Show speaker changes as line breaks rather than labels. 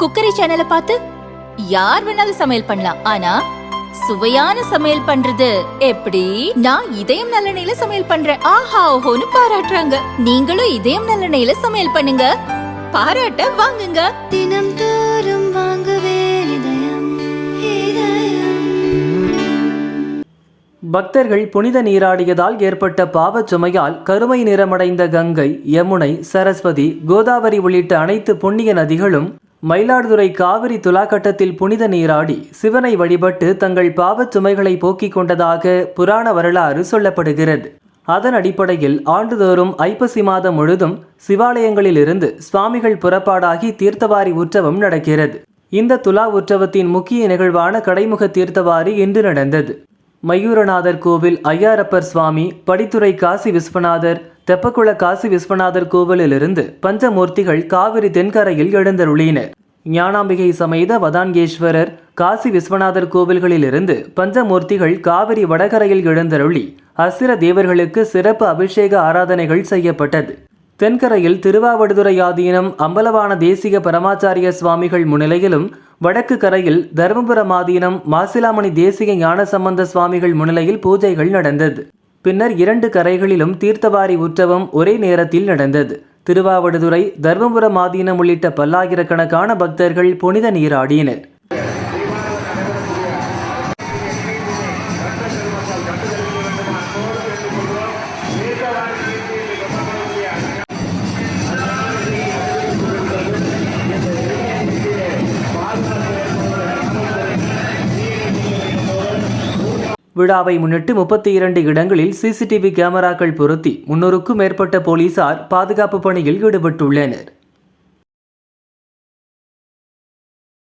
Cookery சேனலை பார்த்து யார் வேணாலும் சமையல் பண்ணலாம். ஆனா சுவையான சமையல் பண்றது எப்படி? நான் இதயம் நல்லெண்ணெயில சமையல் பண்றேன். ஆஹா ஓஹோன்னு பாராட்டுறாங்க. நீங்களும் இதயம் நல்லெண்ணெயில சமையல் பண்ணுங்க, பாராட்ட வாங்குங்க.
தினம் தோறும் வாங்குவே இதயம்.
பக்தர்கள் புனித நீராடியதால் ஏற்பட்ட பாவச் சுமையால் கருமை நிறமடைந்த கங்கை, யமுனை, சரஸ்வதி, கோதாவரி உள்ளிட்ட அனைத்து புண்ணிய நதிகளும் மயிலாடுதுறை காவிரி துலாக்கட்டத்தில் புனித நீராடி சிவனை வழிபட்டு தங்கள் பாவச் சுமைகளை போக்கிக் கொண்டதாக புராண வரலாறு சொல்லப்படுகிறது. அதன் அடிப்படையில் ஆண்டுதோறும் ஐப்பசி மாதம் முழுதும் சிவாலயங்களிலிருந்து சுவாமிகள் புறப்பாடாகி தீர்த்தவாரி உற்சவம் நடக்கிறது. இந்த துலா உற்சவத்தின் முக்கிய நிகழ்வான கடைமுக தீர்த்தவாரி இன்று நடந்தது. மயூரநாதர் கோவில் ஐயாரப்பர் சுவாமி, படித்துறை காசி விஸ்வநாதர், தெப்பக்குள காசி விஸ்வநாதர் கோவிலிலிருந்து பஞ்சமூர்த்திகள் காவிரி தென்கரையில் எழுந்தருளினர். ஞானாம்பிகை சமேத வதான்கேஸ்வரர், காசி விஸ்வநாதர் கோவில்களிலிருந்து பஞ்சமூர்த்திகள் காவிரி வடகரையில் எழுந்தருளி அசுர தேவர்களுக்கு சிறப்பு அபிஷேக ஆராதனைகள் செய்யப்பட்டது. தென்கரையில் திருவாவடுதுறை ஆதீனம் அம்பலவான தேசிக பரமாச்சாரிய சுவாமிகள் முன்னிலையிலும், வடக்கு கரையில் தர்மபுரம் ஆதீனம் மாசிலாமணி தேசிக ஞானசம்பந்த சுவாமிகள் முன்னிலையில் பூஜைகள் நடந்தது. பின்னர் 2 கரைகளிலும் தீர்த்தவாரி உற்சவம் ஒரே நேரத்தில் நடந்தது. திருவாவடுதுறை, தர்மபுரம் ஆதீனம் உள்ளிட்ட பல்லாயிரக்கணக்கான பக்தர்கள் புனித நீராடினர். விழாவை முன்னிட்டு 32 இடங்களில் சிசிடிவி கேமராக்கள் பொருத்தி 300க்கும் மேற்பட்ட போலீசார் பாதுகாப்பு பணியில் ஈடுபட்டுள்ளனர்.